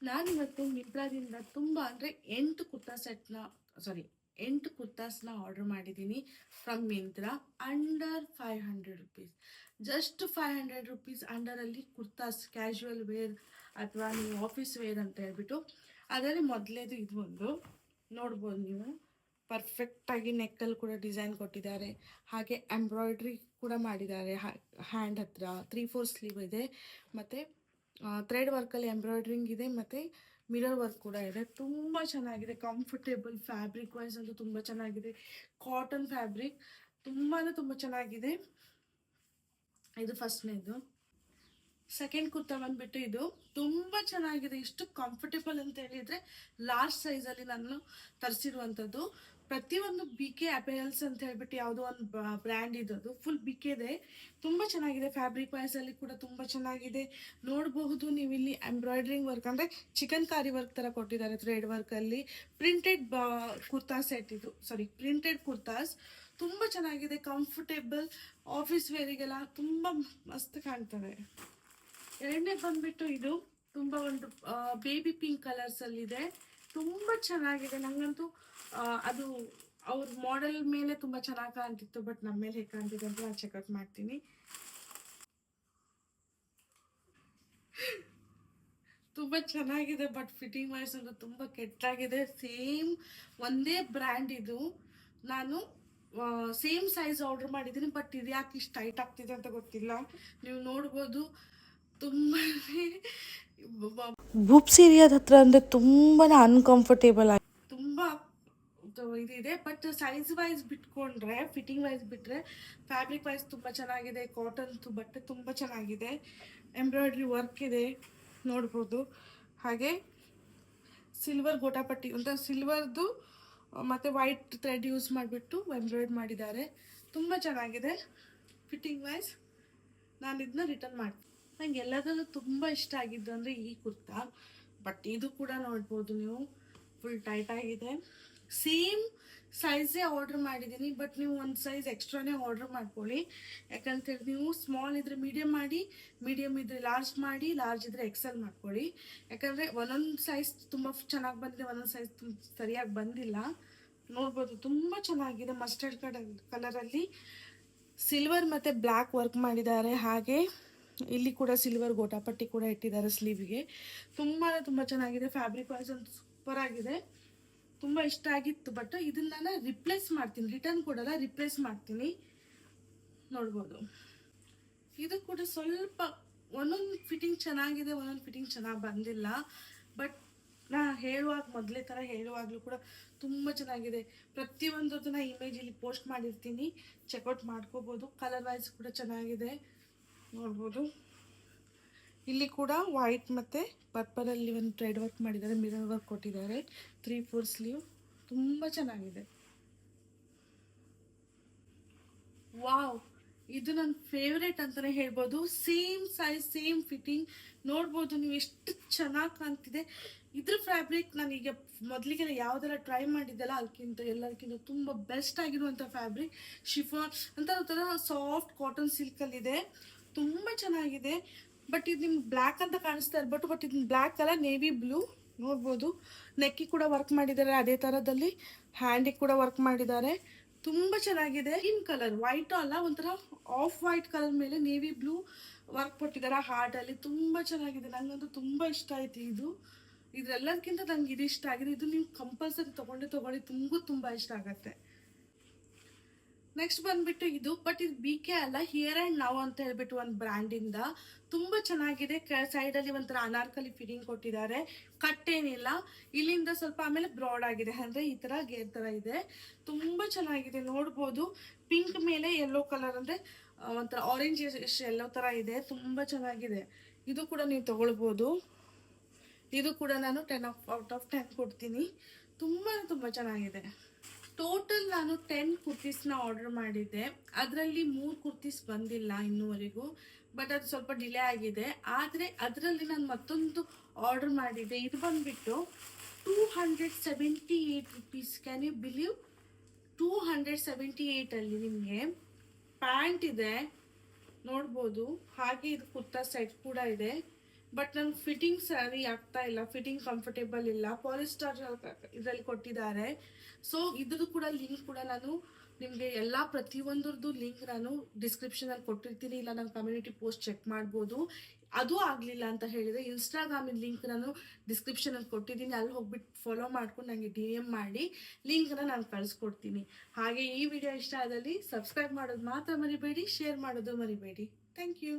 ನಾನಿವತ್ತು ಮಿಂತ್ರಾದಿಂದ ತುಂಬ ಅಂದರೆ 8 ಕುರ್ತಾಸ್ನ ಆರ್ಡರ್ ಮಾಡಿದ್ದೀನಿ from Myntra. Under 500 rupees, just 500 rupees ಅಂಡರಲ್ಲಿ ಕುರ್ತಾಸ್, ಕ್ಯಾಶುವಲ್ ವೇರ್ ಅಥವಾ ನೀವು ಆಫೀಸ್ ವೇರ್ ಅಂತ ಹೇಳ್ಬಿಟ್ಟು. ಅದರಲ್ಲಿ ಮೊದಲೇದು ಇದು ಒಂದು ನೋಡ್ಬೋದು ನೀವು, ಪರ್ಫೆಕ್ಟಾಗಿ ನೆಕ್ಕಲ್ಲಿ ಕೂಡ ಡಿಸೈನ್ ಕೊಟ್ಟಿದ್ದಾರೆ, ಹಾಗೆ ಎಂಬ್ರಾಯ್ಡ್ರಿ ಕೂಡ ಮಾಡಿದ್ದಾರೆ. ಹ್ಯಾಂಡ್ ಹತ್ರ 3/4 ಸ್ಲೀವ್ ಇದೆ, ಮತ್ತು ಥ್ರೆಡ್ ವರ್ಕಲ್ಲಿ ಎಂಬ್ರಾಯ್ಡ್ರಿಂಗ್ ಇದೆ, ಮತ್ತು ಮಿರರ್ ವರ್ಕ್ ಕೂಡ ಇದೆ. ತುಂಬ ಚೆನ್ನಾಗಿದೆ, ಕಂಫರ್ಟೇಬಲ್, ಫ್ಯಾಬ್ರಿಕ್ ವೈಸ್ ಅಂತೂ ತುಂಬ ಚೆನ್ನಾಗಿದೆ. ಕಾಟನ್ ಫ್ಯಾಬ್ರಿಕ್ ತುಂಬ ಚೆನ್ನಾಗಿದೆ. ಇದು ಫಸ್ಟ್ನೇದು. ಸೆಕೆಂಡ್ ಕುರ್ತಾ ಬಂದ್ಬಿಟ್ಟು ಇದು ತುಂಬ ಚೆನ್ನಾಗಿದೆ. ಇಷ್ಟು ಕಂಫರ್ಟೇಬಲ್ ಅಂತ ಹೇಳಿದರೆ ಲಾರ್ಜ್ ಸೈಜಲ್ಲಿ ನಾನು ತರಿಸಿರುವಂಥದ್ದು. ಪ್ರತಿಯೊಂದು ಬಿ ಕೆ ಅಪೆರಲ್ಸ್ ಅಂತ ಹೇಳ್ಬಿಟ್ಟು ಯಾವುದೋ ಒಂದು ಬ್ರ್ಯಾಂಡ್ ಇದ್ದದ್ದು, ಫುಲ್ ಬಿ ಕೆದೆ. ತುಂಬ ಚೆನ್ನಾಗಿದೆ, ಫ್ಯಾಬ್ರಿಕ್ ವೈಸಲ್ಲಿ ಕೂಡ ತುಂಬ ಚೆನ್ನಾಗಿದೆ. ನೋಡಬಹುದು ನೀವು ಇಲ್ಲಿ ಎಂಬ್ರಾಯ್ಡ್ರಿಂಗ್ ವರ್ಕ್ ಅಂದರೆ ಚಿಕನ್ ಕಾರಿ ವರ್ಕ್ ಥರ ಕೊಟ್ಟಿದ್ದಾರೆ ಥ್ರೆಡ್ ವರ್ಕಲ್ಲಿ. ಪ್ರಿಂಟೆಡ್ ಕುರ್ತಾ ಸೆಟ್ ಇದು, ಪ್ರಿಂಟೆಡ್ ಕುರ್ತಾಸ್ ತುಂಬ ಚೆನ್ನಾಗಿದೆ, ಕಂಫರ್ಟೇಬಲ್, ಆಫೀಸ್ ವೇರಿಗೆಲ್ಲ ತುಂಬ ಮಸ್ತ್ ಕಾಣ್ತವೆ. ಎರಡನೇ ಬಂದ್ಬಿಟ್ಟು ಇದು ತುಂಬ ಒಂದು ಬೇಬಿ ಪಿಂಕ್ ಕಲರ್ಸಲ್ಲಿದೆ, ತುಂಬ ಚೆನ್ನಾಗಿದೆ. ನನಗಂತೂ ಅದು ಅವ್ರ ಮಾಡೆಲ್ ಮೇಲೆ ತುಂಬ ಚೆನ್ನಾಗಿ ಕಾಣ್ತಿತ್ತು, ಬಟ್ ನಮ್ಮ ಮೇಲೆ ಹೇಗೆ ಕಾಣ್ತಿದೆ ಅಂತ ನಾನು ಚೆಕ್ಔಟ್ ಮಾಡ್ತೀನಿ. ತುಂಬ ಚೆನ್ನಾಗಿದೆ, ಬಟ್ ಫಿಟ್ಟಿಂಗ್ ವೈಸ್ ಅದು ತುಂಬ ಕೆಟ್ಟಾಗಿದೆ. ಸೇಮ್ ಒಂದೇ ಬ್ರ್ಯಾಂಡ್ ಇದು, ನಾನು ಸೇಮ್ ಸೈಜ್ ಆರ್ಡರ್ ಮಾಡಿದ್ದೀನಿ, ಬಟ್ ಇದು ಯಾಕೆ ಇಷ್ಟು ಟೈಟ್ ಆಗ್ತಿದೆ ಅಂತ ಗೊತ್ತಿಲ್ಲ. ನೀವು ನೋಡ್ಬೋದು ತುಂಬ ಬುಬ್ಸ್ ಏರಿಯಾದ ಹತ್ರ ಅಂದರೆ ತುಂಬಾ ಅನ್ಕಂಫರ್ಟೇಬಲ್ ಆಗಿ ತುಂಬ ಇದಿದೆ. ಬಟ್ ಸೈಜ್ ವೈಸ್ ಬಿಟ್ಕೊಂಡ್ರೆ, ಫಿಟ್ಟಿಂಗ್ ವೈಸ್ ಬಿಟ್ಟರೆ, ಫ್ಯಾಬ್ರಿಕ್ ವೈಸ್ ತುಂಬ ಚೆನ್ನಾಗಿದೆ. ಕಾಟನ್ ಬಟ್ಟೆ ತುಂಬ ಚೆನ್ನಾಗಿದೆ, ಎಂಬ್ರಾಯ್ಡ್ರಿ ವರ್ಕ್ ಇದೆ ನೋಡ್ಬೋದು. ಹಾಗೆ ಸಿಲ್ವರ್ ಗೋಟಾಪಟ್ಟಿ ಅಂತ ಸಿಲ್ವರ್ದು ಮತ್ತು ವೈಟ್ ಥ್ರೆಡ್ ಯೂಸ್ ಮಾಡಿಬಿಟ್ಟು ಎಂಬ್ರಾಯ್ಡ್ ಮಾಡಿದ್ದಾರೆ. ತುಂಬ ಚೆನ್ನಾಗಿದೆ ಫಿಟ್ಟಿಂಗ್ ವೈಸ್. ನಾನು ಇದನ್ನ ರಿಟರ್ನ್ ಮಾಡ್ತೀನಿ. ನಂಗೆ ಎಲ್ಲದರಲ್ಲೂ ತುಂಬ ಇಷ್ಟ ಆಗಿದ್ದು ಅಂದರೆ ಈ ಕುರ್ತಾ. ಬಟ್ ಇದು ಕೂಡ ನೋಡ್ಬೋದು ನೀವು, ಫುಲ್ ಟೈಟ್ ಆಗಿದೆ. ಸೇಮ್ ಸೈಜೇ ಆರ್ಡ್ರ್ ಮಾಡಿದ್ದೀನಿ, ಬಟ್ ನೀವು ಒಂದು ಸೈಜ್ ಎಕ್ಸ್ಟ್ರಾನೇ ಆರ್ಡ್ರ್ ಮಾಡ್ಕೊಳ್ಳಿ. ಯಾಕಂತೇಳಿ ನೀವು ಸ್ಮಾಲ್ ಇದ್ದರೆ ಮೀಡಿಯಮ್ ಮಾಡಿ, ಮೀಡಿಯಮ್ ಇದ್ದರೆ ಲಾರ್ಜ್ ಮಾಡಿ, ಲಾರ್ಜ್ ಇದ್ದರೆ ಎಕ್ಸೆಲ್ ಮಾಡ್ಕೊಳ್ಳಿ. ಯಾಕಂದರೆ ಒಂದೊಂದು ಸೈಜ್ ತುಂಬ ಚೆನ್ನಾಗಿ ಬಂದಿದೆ, ಒಂದೊಂದು ಸೈಜ್ ಸರಿಯಾಗಿ ಬಂದಿಲ್ಲ. ನೋಡ್ಬೋದು ತುಂಬ ಚೆನ್ನಾಗಿದೆ. ಮಸ್ಟರ್ಡ್ ಕಲರಲ್ಲಿ ಸಿಲ್ವರ್ ಮತ್ತು ಬ್ಲ್ಯಾಕ್ ವರ್ಕ್ ಮಾಡಿದ್ದಾರೆ. ಹಾಗೆ ಇಲ್ಲಿ ಕೂಡ ಸಿಲ್ವರ್ ಗೋಟಾಪಟ್ಟಿ ಕೂಡ ಇಟ್ಟಿದ್ದಾರೆ ಸ್ಲೀವ್ಗೆ. ತುಂಬ ಚೆನ್ನಾಗಿದೆ. ಫ್ಯಾಬ್ರಿಕ್ ವೈಸ್ ಅಂತೂ ಸೂಪರ್ ಆಗಿದೆ, ತುಂಬ ಇಷ್ಟ ಆಗಿತ್ತು. ಬಟ್ ಇದನ್ನ ನಾನು ರಿಪ್ಲೇಸ್ ಮಾಡ್ತೀನಿ, ರಿಟರ್ನ್ ಕೊಡಲ್ಲ, ರಿಪ್ಲೇಸ್ ಮಾಡ್ತೀನಿ. ನೋಡ್ಬೋದು ಇದು ಕೂಡ ಸ್ವಲ್ಪ ಒಂದೊಂದು ಫಿಟ್ಟಿಂಗ್ ಚೆನ್ನಾಗಿದೆ, ಒಂದೊಂದು ಫಿಟ್ಟಿಂಗ್ ಚೆನ್ನಾಗಿ ಬಂದಿಲ್ಲ. ಬಟ್ ನಾ ಮೊದಲೇ ಥರ ಹೇಳುವಾಗಲೂ ಕೂಡ ತುಂಬ ಚೆನ್ನಾಗಿದೆ. ಪ್ರತಿಯೊಂದದ್ದು ನಾನು ಇಮೇಜ್ ಇಲ್ಲಿ ಪೋಸ್ಟ್ ಮಾಡಿರ್ತೀನಿ, ಚೆಕ್ಔಟ್ ಮಾಡ್ಕೋಬೋದು. ಕಲರ್ ವೈಸ್ ಕೂಡ ಚೆನ್ನಾಗಿದೆ ನೋಡ್ಬೋದು. ಇಲ್ಲಿ ಕೂಡ ವೈಟ್ ಮತ್ತು ಪರ್ಪಲಲ್ಲಿ ಒಂದು ಥ್ರೆಡ್ ವರ್ಕ್ ಮಾಡಿದ್ದಾರೆ, ಮಿರರ್ ವರ್ಕ್ ಕೊಟ್ಟಿದ್ದಾರೆ, 3/4 ಸ್ಲೀವ್. ತುಂಬ ಚೆನ್ನಾಗಿದೆ. ವಾವ್, ಇದು ನನ್ನ ಫೇವ್ರೇಟ್ ಅಂತಲೇ ಹೇಳ್ಬೋದು. Same size, same fitting. ನೋಡ್ಬೋದು ನೀವು ಎಷ್ಟು ಚೆನ್ನಾಗಿ ಕಾಣ್ತಿದೆ. ಇದ್ರ ಫ್ಯಾಬ್ರಿಕ್ ನಾನೀಗ ಮೊದಲಿಗೆಲ್ಲ ಯಾವುದೆಲ್ಲ ಟ್ರೈ ಮಾಡಿದ್ದೆಲ್ಲ ಎಲ್ಲದಕ್ಕಿಂತ ತುಂಬ ಬೆಸ್ಟ್ ಆಗಿರುವಂಥ ಫ್ಯಾಬ್ರಿಕ್. ಶಿಫಾನ್ ಅಂತ ಒಂಥರ ಸಾಫ್ಟ್ ಕಾಟನ್ ಸಿಲ್ಕಲ್ಲಿದೆ, ತುಂಬ ಚೆನ್ನಾಗಿದೆ. ಬಟ್ ಇದು ನಿಮ್ಗೆ ಬ್ಲ್ಯಾಕ್ ಅಂತ ಕಾಣಿಸ್ತಾ ಇರ್ಬೋದು, ಬಟ್ ಇದು ಬ್ಲ್ಯಾಕ್ ಕಲರ್, ನೇವಿ ಬ್ಲೂ. ನೋಡ್ಬೋದು ನೆಕ್ಕಿ ಕೂಡ ವರ್ಕ್ ಮಾಡಿದ್ದಾರೆ, ಅದೇ ಥರದಲ್ಲಿ ಹ್ಯಾಂಡಿಗೆ ಕೂಡ ವರ್ಕ್ ಮಾಡಿದ್ದಾರೆ. ತುಂಬ ಚೆನ್ನಾಗಿದೆ. ಇನ್ ಕಲರ್ ವೈಟ್ ಅಲ್ಲ, ಒಂಥರ ಆಫ್ ವೈಟ್ ಕಲರ್ ಮೇಲೆ ನೇವಿ ಬ್ಲೂ ವರ್ಕ್ ಕೊಟ್ಟಿದ್ದಾರೆ ಹಾರ್ಟಲ್ಲಿ. ತುಂಬ ಚೆನ್ನಾಗಿದೆ, ನನಗಂತೂ ತುಂಬ ಇಷ್ಟ ಆಯಿತು ಇದು. ಇದೆಲ್ಲದಕ್ಕಿಂತ ನಂಗೆ ಇದು ಇಷ್ಟ ಆಗಿದೆ. ಇದು ನೀವು ಕಂಪಲ್ಸರಿ ತಗೊಳ್ಳಿ, ತುಂಬ ಇಷ್ಟ ಆಗತ್ತೆ. ನೆಕ್ಸ್ಟ್ ಬಂದ್ಬಿಟ್ಟು ಇದು, ಬಟ್ ಇದು ಬಿ ಕೆ ಅಲ್ಲ, ಹಿಯರ್ ಆ್ಯಂಡ್ ನೌ ಅಂತ ಹೇಳ್ಬಿಟ್ಟು ಒಂದು ಬ್ರ್ಯಾಂಡಿಂದ. ತುಂಬ ಚೆನ್ನಾಗಿದೆ. ಸೈಡಲ್ಲಿ ಒಂಥರ ಅನಾರ್ಕಲಿ ಫಿಟ್ಟಿಂಗ್ ಕೊಟ್ಟಿದ್ದಾರೆ, ಕಟ್ಟೇನಿಲ್ಲ. ಇಲ್ಲಿಂದ ಸ್ವಲ್ಪ ಆಮೇಲೆ ಬ್ರಾಡ್ ಆಗಿದೆ, ಅಂದರೆ ಈ ಥರ ಗೇರ್ ಥರ ಇದೆ. ತುಂಬ ಚೆನ್ನಾಗಿದೆ. ನೋಡ್ಬೋದು ಪಿಂಕ್ ಮೇಲೆ ಯೆಲ್ಲೋ ಕಲರ್, ಅಂದರೆ ಒಂಥರ ಆರೆಂಜ್ ಯೆಲ್ಲೋ ಥರ ಇದೆ. ತುಂಬ ಚೆನ್ನಾಗಿದೆ. ಇದು ಕೂಡ ನೀವು ತಗೊಳ್ಬೋದು. ಇದು ಕೂಡ ನಾನು 10/10 ಕೊಡ್ತೀನಿ. ತುಂಬ ಚೆನ್ನಾಗಿದೆ. ಟೋಟಲ್ ನಾನು 10 ಕುರ್ತೀಸ್ನ ಆರ್ಡರ್ ಮಾಡಿದ್ದೆ. ಅದರಲ್ಲಿ 3 ಕುರ್ತೀಸ್ ಬಂದಿಲ್ಲ ಇನ್ನೂವರೆಗೂ, ಬಟ್ ಅದು ಸ್ವಲ್ಪ ಡಿಲೇ ಆಗಿದೆ. ಆದರೆ ಅದರಲ್ಲಿ ನಾನು ಮತ್ತೊಂದು ಆರ್ಡರ್ ಮಾಡಿದ್ದೆ. ಇದು ಬಂದುಬಿಟ್ಟು 278 ರುಪೀಸ್. Can you believe? 278ಅಲ್ಲಿ ನಿಮಗೆ ಪ್ಯಾಂಟ್ ಇದೆ ನೋಡ್ಬೋದು. ಹಾಗೆ ಇದು ಕುರ್ತಾ ಸೆಟ್ ಕೂಡ ಇದೆ. ಬಟ್ ನಂಗೆ ಫಿಟ್ಟಿಂಗ್ ಸರಿ ಆಗ್ತಾ ಇಲ್ಲ, ಫಿಟ್ಟಿಂಗ್ ಕಂಫರ್ಟೇಬಲ್ ಇಲ್ಲ. ಪಾಲಿಸ್ಟರ್ ಇದರಲ್ಲಿ ಕೊಟ್ಟಿದ್ದಾರೆ. ಸೊ ಇದ್ರದ್ದು ಕೂಡ ಲಿಂಕ್ ಕೂಡ ನಾನು ನಿಮಗೆ ಎಲ್ಲ ಪ್ರತಿಯೊಂದ್ರದ್ದು ಲಿಂಕ್ ನಾನು ಡಿಸ್ಕ್ರಿಪ್ಷನಲ್ಲಿ ಕೊಟ್ಟಿರ್ತೀನಿ, ಇಲ್ಲ ನನ್ನ ಕಮ್ಯುನಿಟಿ ಪೋಸ್ಟ್ ಚೆಕ್ ಮಾಡ್ಬೋದು. ಅದು ಆಗಲಿಲ್ಲ ಅಂತ ಹೇಳಿದರೆ ಇನ್ಸ್ಟಾಗ್ರಾಮಿನ ಲಿಂಕ್ ನಾನು ಡಿಸ್ಕ್ರಿಪ್ಷನಲ್ಲಿ ಕೊಟ್ಟಿದ್ದೀನಿ, ಅಲ್ಲಿ ಹೋಗ್ಬಿಟ್ಟು ಫಾಲೋ ಮಾಡ್ಕೊಂಡು ನನಗೆ DM ಮಾಡಿ ಲಿಂಕ್ನ ನಾನು ಕಳಿಸ್ಕೊಡ್ತೀನಿ. ಹಾಗೆ ಈ ವಿಡಿಯೋ ಇಷ್ಟ ಆದಲ್ಲಿ ಸಬ್ಸ್ಕ್ರೈಬ್ ಮಾಡೋದು ಮಾತ್ರ ಮರಿಬೇಡಿ, ಶೇರ್ ಮಾಡೋದು ಮರಿಬೇಡಿ. Thank you.